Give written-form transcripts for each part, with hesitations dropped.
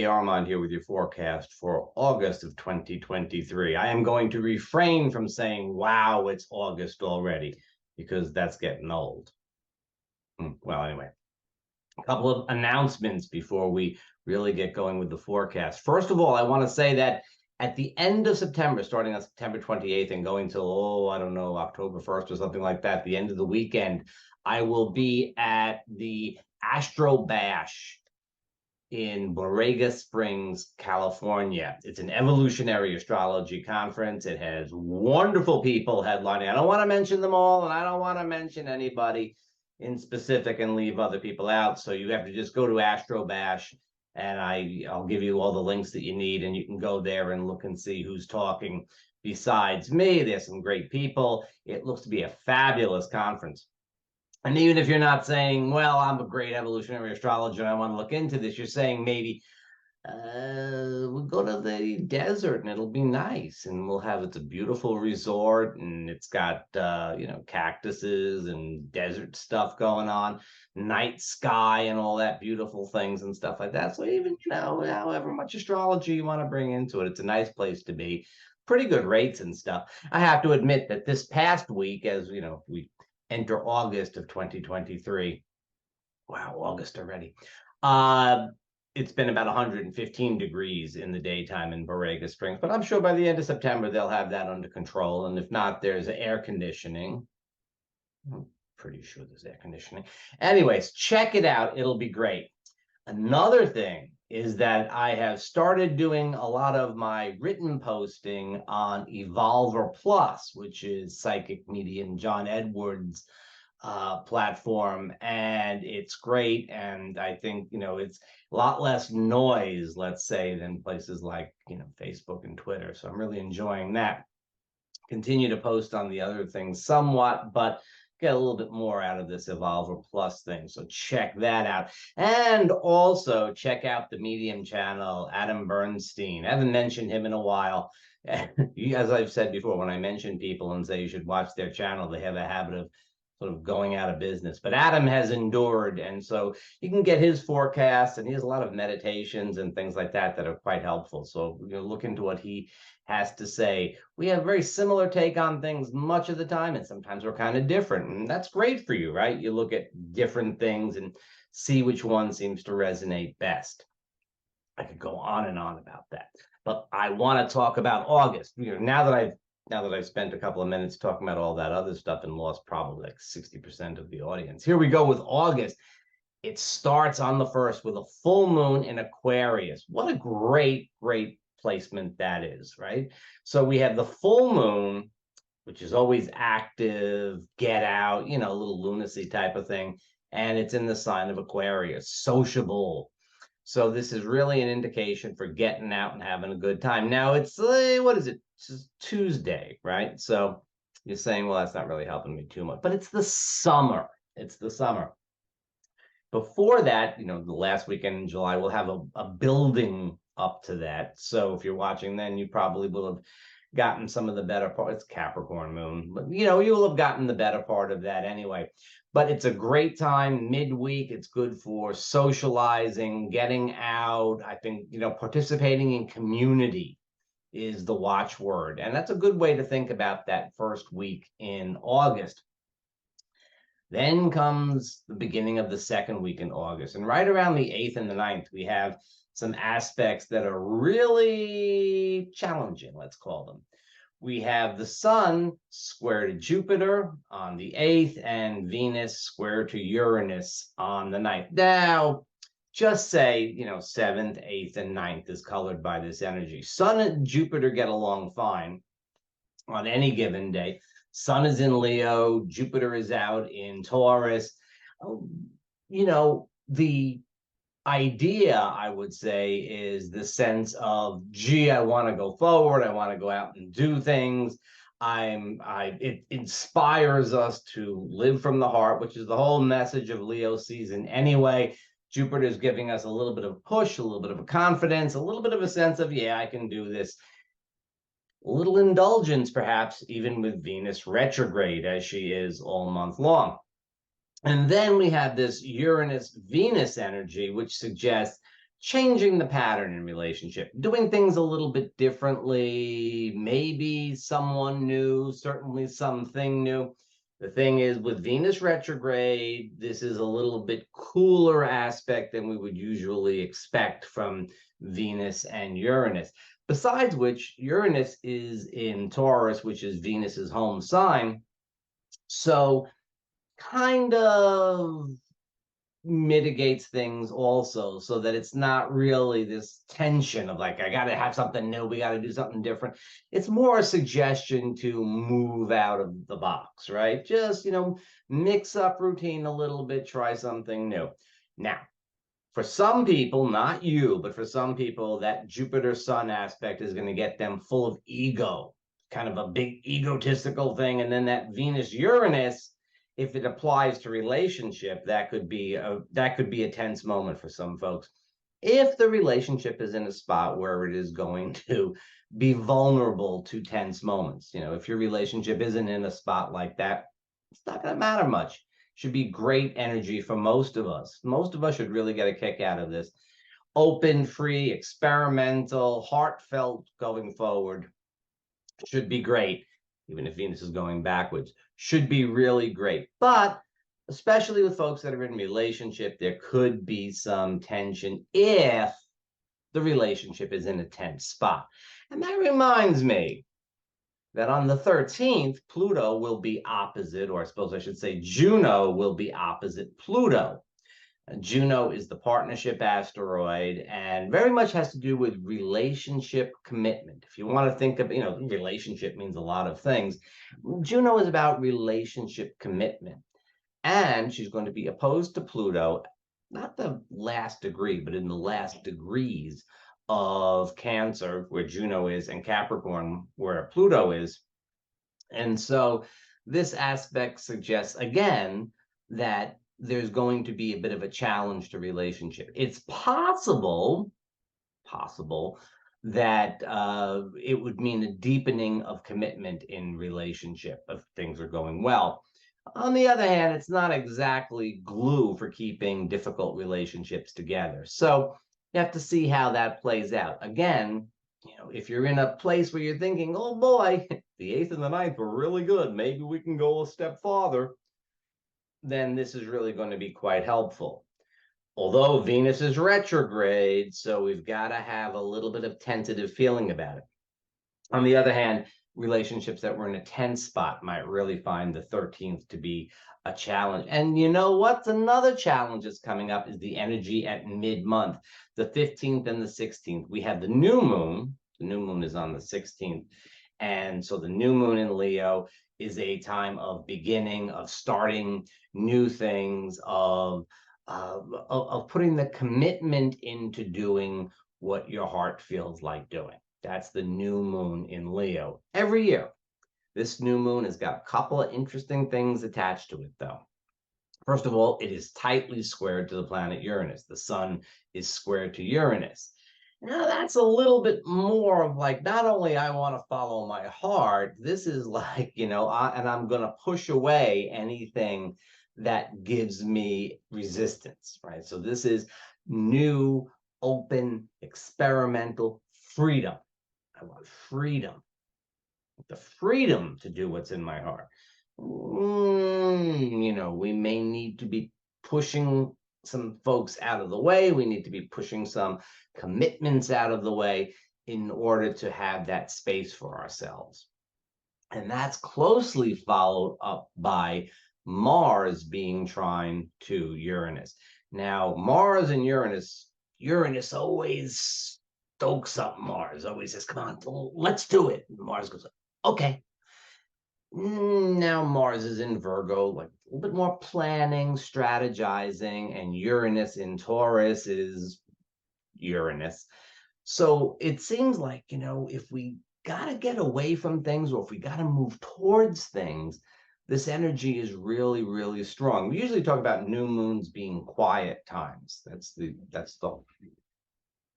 Armand here with your forecast for August of 2023. I am going to refrain from saying, wow, it's August already, because that's getting old. Well, anyway, a couple of announcements before we really get going with the forecast. First of all, I want to say that at the end of September, starting on September 28th and going till, I don't know, October 1st or something like that, the end of the weekend, I will be at the Astro Bash in Borrega Springs, California. It's an evolutionary astrology conference. It has wonderful people headlining. I don't want to mention them all, and I don't want to mention anybody in specific and leave other people out. So you have to just go to Astro Bash, and I'll give you all the links that you need, and you can go there and look and see who's talking besides me. There's some great people. It looks to be a fabulous conference. And even if you're not saying, well, I'm a great evolutionary astrologer and I want to look into this, you're saying maybe we'll go to the desert and it'll be nice. And it's a beautiful resort and it's got, cactuses and desert stuff going on, night sky and all that beautiful things and stuff like that. So even, however much astrology you want to bring into it, it's a nice place to be. Pretty good rates and stuff. I have to admit that this past week, as we enter August of 2023. Wow, August already. It's been about 115 degrees in the daytime in Borrega Springs, but I'm sure by the end of September, they'll have that under control. And if not, there's air conditioning. I'm pretty sure there's air conditioning. Anyways, check it out. It'll be great. Another thing is that I have started doing a lot of my written posting on Evolver Plus, which is psychic medium John Edwards' platform, and it's great. And I think it's a lot less noise, let's say, than places like Facebook and Twitter. So I'm really enjoying that. Continue to post on the other things somewhat, but get a little bit more out of this Evolver Plus thing. So check that out. And also check out the Medium channel, Adam Bernstein. I haven't mentioned him in a while. As I've said before, when I mention people and say you should watch their channel, they have a habit of sort of going out of business. But Adam has endured, and so you can get his forecasts, and he has a lot of meditations and things like that that are quite helpful. So look into what he has to say. We have a very similar take on things much of the time, and sometimes we're kind of different, and that's great for you, right? You look at different things and see which one seems to resonate best. I could go on and on about that, but I want to talk about August. Now that I've spent a couple of minutes talking about all that other stuff and lost probably like 60% of the audience, here we go with August. It starts on the 1st with a full moon in Aquarius. What a great placement that is, right? So we have the full moon, which is always active, get out, a little lunacy type of thing. And it's in the sign of Aquarius, sociable. So this is really an indication for getting out and having a good time. Now it's, what is it? It's Tuesday, right? So you're saying, well, that's not really helping me too much, but it's the summer. It's the summer. Before that, the last weekend in July, we'll have a building up to that. So if you're watching then, you probably will have gotten some of the better part. It's Capricorn moon, but you will have gotten the better part of that anyway. But it's a great time midweek. It's good for socializing, getting out. I think, participating in community is the watchword. And that's a good way to think about that first week in August. Then comes the beginning of the second week in August. And right around the 8th and the 9th, we have some aspects that are really challenging, let's call them. We have the Sun square to Jupiter on the 8th and Venus square to Uranus on the 9th. Now, just say, 7th, 8th, and 9th is colored by this energy. Sun and Jupiter get along fine on any given day. Sun is in Leo, Jupiter is out in Taurus. The idea, I would say, is the sense of, gee, I want to go forward. I want to go out and do things. It inspires us to live from the heart, which is the whole message of Leo season anyway. Jupiter is giving us a little bit of a push, a little bit of a confidence, a little bit of a sense of, yeah, I can do this. A little indulgence, perhaps, even with Venus retrograde, as she is all month long. And then we have this Uranus-Venus energy, which suggests changing the pattern in relationship, doing things a little bit differently, maybe someone new, certainly something new. The thing is, with Venus retrograde, this is a little bit cooler aspect than we would usually expect from Venus and Uranus. Besides which, Uranus is in Taurus, which is Venus's home sign. So kind of mitigates things also, so that it's not really this tension of like, I got to have something new, we got to do something different. It's more a suggestion to move out of the box, right? Just, mix up routine a little bit, try something new. Now, for some people, not you, but for some people, that Jupiter Sun aspect is going to get them full of ego, kind of a big egotistical thing. And then that Venus Uranus, if it applies to relationship, that could be a tense moment for some folks. If the relationship is in a spot where it is going to be vulnerable to tense moments, if your relationship isn't in a spot like that, it's not going to matter much. Should be great energy for most of us. Most of us should really get a kick out of this. Open, free, experimental, heartfelt going forward should be great. Even if Venus is going backwards, should be really great. But especially with folks that are in relationship, there could be some tension if the relationship is in a tense spot. And that reminds me that on the 13th, Pluto will be opposite, or I suppose I should say Juno will be opposite Pluto. Juno is the partnership asteroid and very much has to do with relationship commitment. If you want to think of, relationship means a lot of things. Juno is about relationship commitment. And she's going to be opposed to Pluto, not the last degree, but in the last degrees of Cancer, where Juno is, and Capricorn, where Pluto is. And so this aspect suggests, again, that there's going to be a bit of a challenge to relationship. It's possible that it would mean a deepening of commitment in relationship if things are going well. On the other hand, it's not exactly glue for keeping difficult relationships together. So you have to see how that plays out. Again, if you're in a place where you're thinking, oh boy, the 8th and the 9th were really good, maybe we can go a step farther, then this is really going to be quite helpful. Although Venus is retrograde, so we've got to have a little bit of tentative feeling about it. On the other hand, relationships that were in a tense spot might really find the 13th to be a challenge. And you know what's another challenge that's coming up is the energy at mid-month, the 15th and the 16th. We have the new moon. The new moon is on the 16th. And so the new moon in Leo is a time of beginning, of starting new things, of putting the commitment into doing what your heart feels like doing. That's the new moon in Leo every year. This new moon has got a couple of interesting things attached to it, though. First of all, it is tightly squared to the planet Uranus. The sun is squared to Uranus. Now, that's a little bit more of like, not only I want to follow my heart, this is like, and I'm going to push away anything that gives me resistance, right? So this is new, open, experimental freedom. I want freedom, the freedom to do what's in my heart. We may need to be pushing some folks out of the way. We need to be pushing some commitments out of the way in order to have that space for ourselves. And that's closely followed up by Mars being trine to Uranus. Now, Mars and Uranus always stokes up Mars, always says, come on, let's do it. And Mars goes, okay. Now Mars is in Virgo, like a little bit more planning, strategizing, and Uranus in Taurus is Uranus. So it seems like, if we got to get away from things or if we got to move towards things, this energy is really, really strong. We usually talk about new moons being quiet times. That's the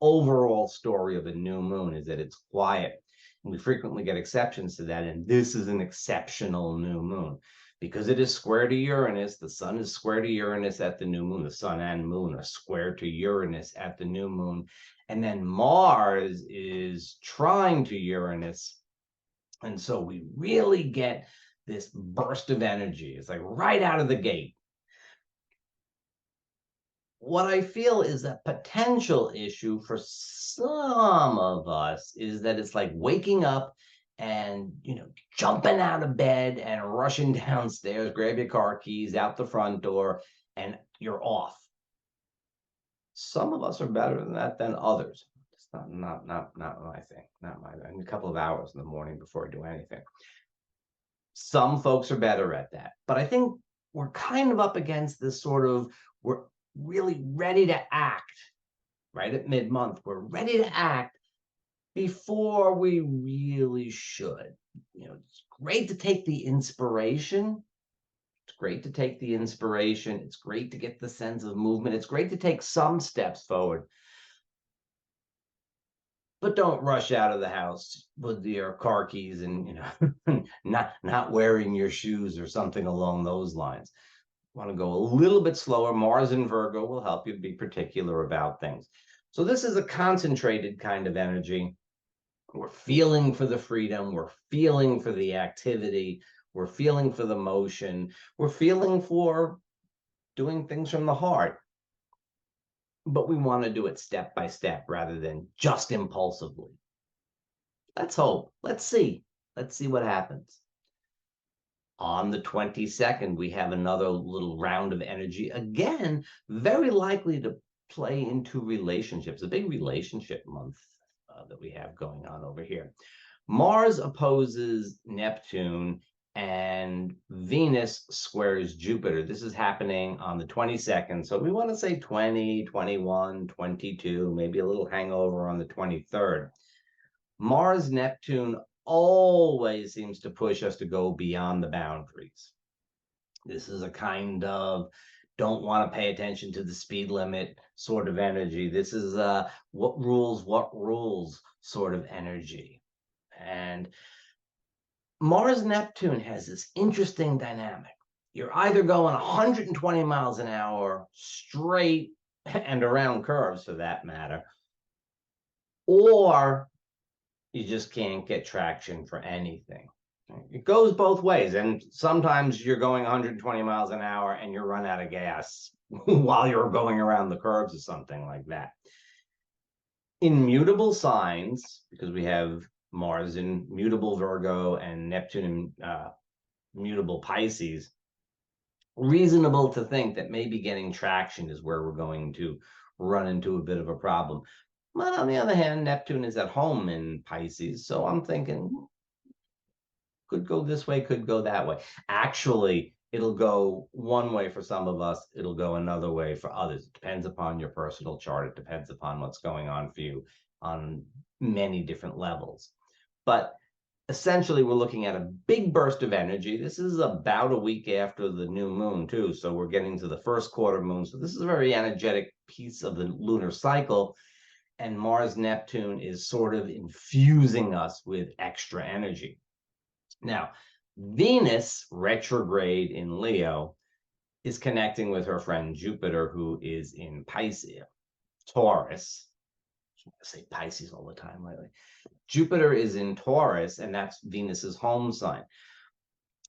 overall story of a new moon, is that it's quiet. And we frequently get exceptions to that, and this is an exceptional new moon. because it is square to Uranus. The sun is square to Uranus at the new moon. The sun and moon are square to Uranus at the new moon. And then Mars is trine to Uranus. And so we really get this burst of energy. It's like right out of the gate. What I feel is a potential issue for some of us is that it's like waking up and, jumping out of bed and rushing downstairs, grab your car keys out the front door, and you're off. Some of us are better than that than others. It's not my thing. Not my thing. A couple of hours in the morning before I do anything. Some folks are better at that. But I think we're kind of up against this sort of, we're really ready to act right at mid-month. We're ready to act before we really should. It's great to take the inspiration. It's great to take the inspiration. It's great to get the sense of movement. It's great to take some steps forward. But don't rush out of the house with your car keys and, not wearing your shoes or something along those lines. Want to go a little bit slower. Mars in Virgo will help you be particular about things. So this is a concentrated kind of energy. We're feeling for the freedom. We're feeling for the activity. We're feeling for the motion. We're feeling for doing things from the heart. But we want to do it step by step rather than just impulsively. Let's hope. Let's see. Let's see what happens. On the 22nd, we have another little round of energy. Again, very likely to play into relationships. A big relationship month that we have going on over here. Mars opposes Neptune and Venus squares Jupiter. This is happening on the 22nd. So we want to say 20, 21, 22, maybe a little hangover on the 23rd. Mars, Neptune always seems to push us to go beyond the boundaries. This is a kind of don't want to pay attention to the speed limit sort of energy. This is what rules sort of energy. And Mars Neptune has this interesting dynamic. You're either going 120 miles an hour straight and around curves for that matter, or you just can't get traction for anything. It goes both ways. And sometimes you're going 120 miles an hour and you run out of gas while you're going around the curves or something like that. In mutable signs, because we have Mars in mutable Virgo and Neptune in mutable Pisces, reasonable to think that maybe getting traction is where we're going to run into a bit of a problem. But on the other hand, Neptune is at home in Pisces, so I'm thinking could go this way, could go that way. Actually, it'll go one way for some of us, it'll go another way for others. It depends upon your personal chart. It depends upon what's going on for you on many different levels. But essentially, we're looking at a big burst of energy. This is about a week after the new moon, too. So we're getting to the first quarter moon. So this is a very energetic piece of the lunar cycle. And Mars Neptune is sort of infusing us with extra energy. Now, Venus retrograde in Leo is connecting with her friend Jupiter, who is in Pisces, Taurus. I say Pisces all the time lately. Jupiter is in Taurus, and that's Venus's home sign.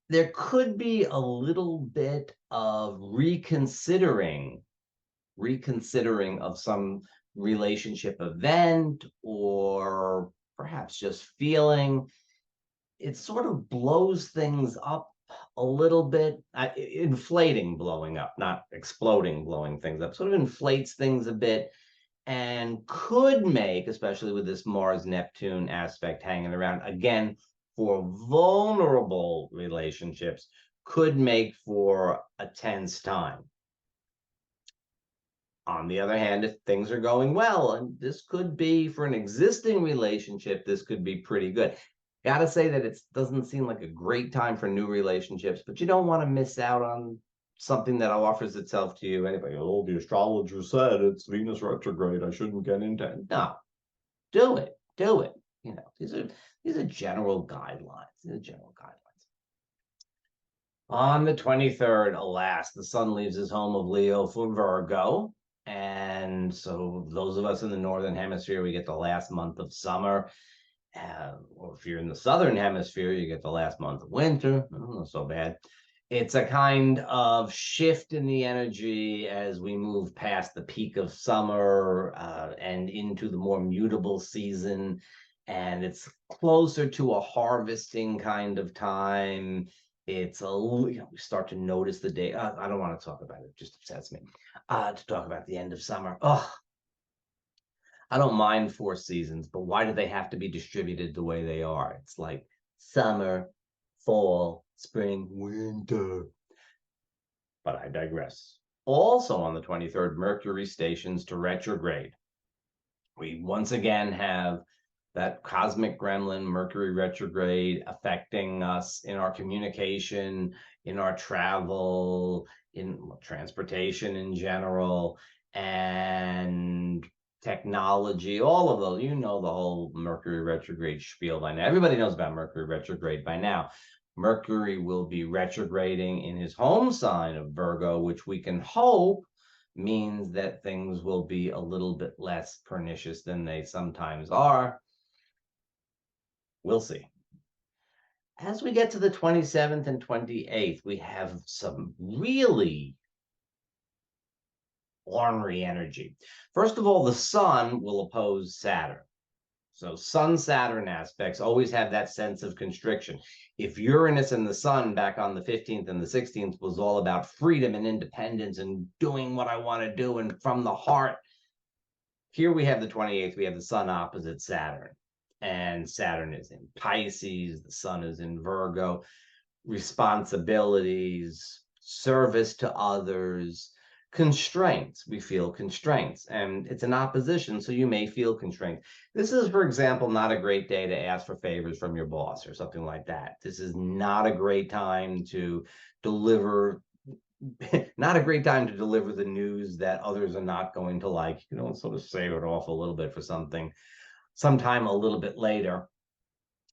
There could be a little bit of reconsidering of some relationship event, or perhaps just feeling. It sort of blows things up a little bit, inflating, blowing up, not exploding, blowing things up, sort of inflates things a bit, and could make, especially with this Mars-Neptune aspect hanging around, again, for vulnerable relationships, could make for a tense time. On the other hand, if things are going well, and this could be, for an existing relationship, this could be pretty good. Gotta say that it doesn't seem like a great time for new relationships, but you don't want to miss out on something that offers itself to you. Anybody, oh, the astrologer said it's Venus retrograde, I shouldn't get into it. No, do it. These are general guidelines. These are general guidelines. On the 23rd, alas, the sun leaves his home of Leo for Virgo. And so those of us in the Northern Hemisphere, we get the last month of summer. Or if you're in the Southern Hemisphere, you get the last month of winter. Not so bad. It's a kind of shift in the energy as we move past the peak of summer and into the more mutable season. And it's closer to a harvesting kind of time. It's we start to notice the day. I don't want to talk about it. It just upsets me to talk about the end of summer. Oh, I don't mind four seasons, but why do they have to be distributed the way they are? It's like summer, fall, spring, winter. But I digress. Also on the 23rd, Mercury stations to retrograde. We once again have that cosmic gremlin, Mercury retrograde, affecting us in our communication, in our travel, in transportation in general, and technology, all of those. You know the whole Mercury retrograde spiel by now. Everybody knows about Mercury retrograde by now. Mercury will be retrograding in his home sign of Virgo, which we can hope means that things will be a little bit less pernicious than they sometimes are. We'll see. As we get to the 27th and 28th, we have some really ornery energy. First of all, the sun will oppose Saturn. So Sun-Saturn aspects always have that sense of constriction. If Uranus and the sun back on the 15th and the 16th was all about freedom and independence and doing what I want to do and from the heart, here we have the 28th, we have the sun opposite Saturn. And Saturn is in Pisces, the sun is in Virgo. Responsibilities, service to others, constraints. We feel constraints, and it's an opposition, so you may feel constrained. This is, for example, not a great day to ask for favors from your boss or something like that. This is not a great time to deliver. Not a great time to deliver the news that others are not going to like. You know, sort of save it off a little bit for something sometime a little bit later.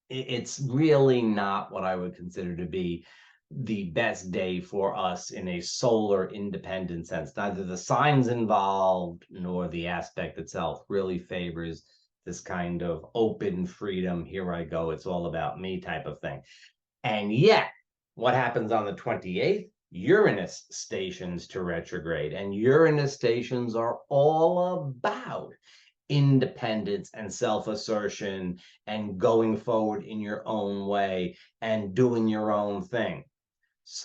It's really not what I would consider to be the best day for us in a solar independent sense. Neither the signs involved nor the aspect itself really favors this kind of open freedom. Here I go. It's all about me type of thing. And yet, what happens on the 28th? Uranus stations to retrograde, and Uranus stations are all about independence and self-assertion and going forward in your own way and doing your own thing.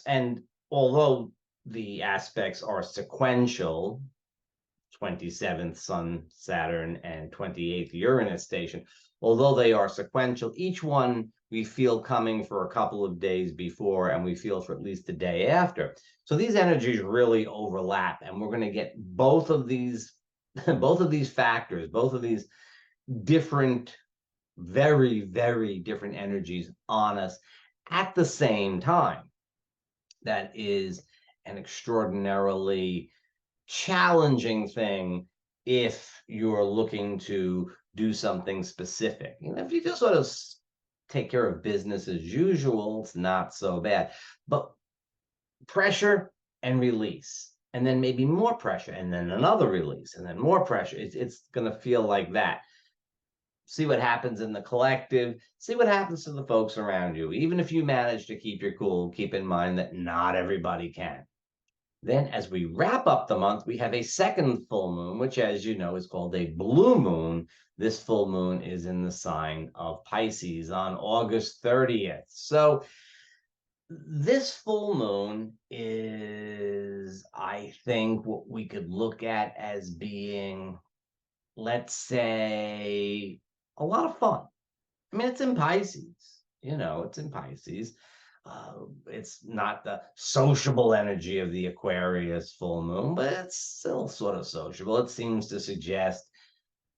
And although the aspects are sequential, 27th Sun, Saturn, and 28th Uranus station, although they are sequential, each one we feel coming for a couple of days before, and we feel for at least the day after. So these energies really overlap, and we're going to get both of these factors, both of these different, very, very different energies on us at the same time. That is an extraordinarily challenging thing if you're looking to do something specific. You know, if you just sort of take care of business as usual, it's not so bad. But pressure and release, and then maybe more pressure, and then another release, and then more pressure. It's going to feel like that. See what happens in the collective, see what happens to the folks around you. Even if you manage to keep your cool, keep in mind that not everybody can. Then as we wrap up the month, we have a second full moon, which, as you know, is called a blue moon. This full moon is in the sign of Pisces on August 30th. So this full moon is, I think, what we could look at as being, let's say, a lot of fun. I mean, it's in Pisces, it's in Pisces. It's not the sociable energy of the Aquarius full moon, but it's still sort of sociable. It seems to suggest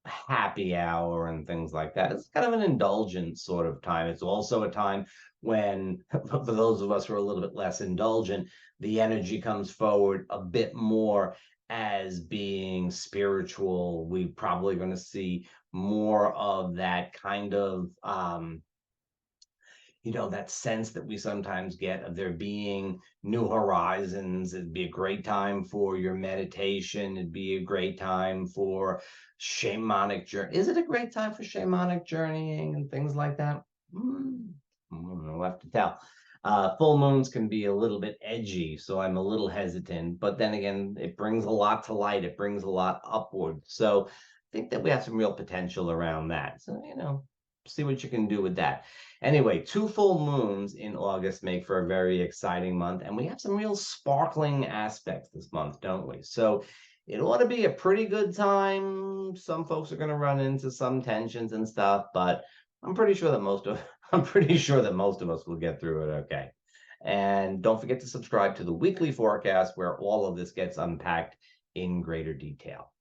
happy hour and things like that. It's kind of an indulgent sort of time. It's also a time when, for those of us who are a little bit less indulgent, the energy comes forward a bit more as being spiritual. We're probably going to see more of that kind of you know, that sense that we sometimes get of there being new horizons. It'd be a great time for your meditation. It'd be a great time for shamanic journey. Is it a great time for shamanic journeying and things like that? We'll have to tell. Full moons can be a little bit edgy, so I'm a little hesitant. But then again, it brings a lot to light. It brings a lot upward. So I think that we have some real potential around that. So, you know, see what you can do with that. Anyway, 2 full moons in August make for a very exciting month, and we have some real sparkling aspects this month, don't we? So it ought to be a pretty good time. Some folks are going to run into some tensions and stuff, but I'm pretty sure that most of us will get through it okay. And don't forget to subscribe to the weekly forecast where all of this gets unpacked in greater detail.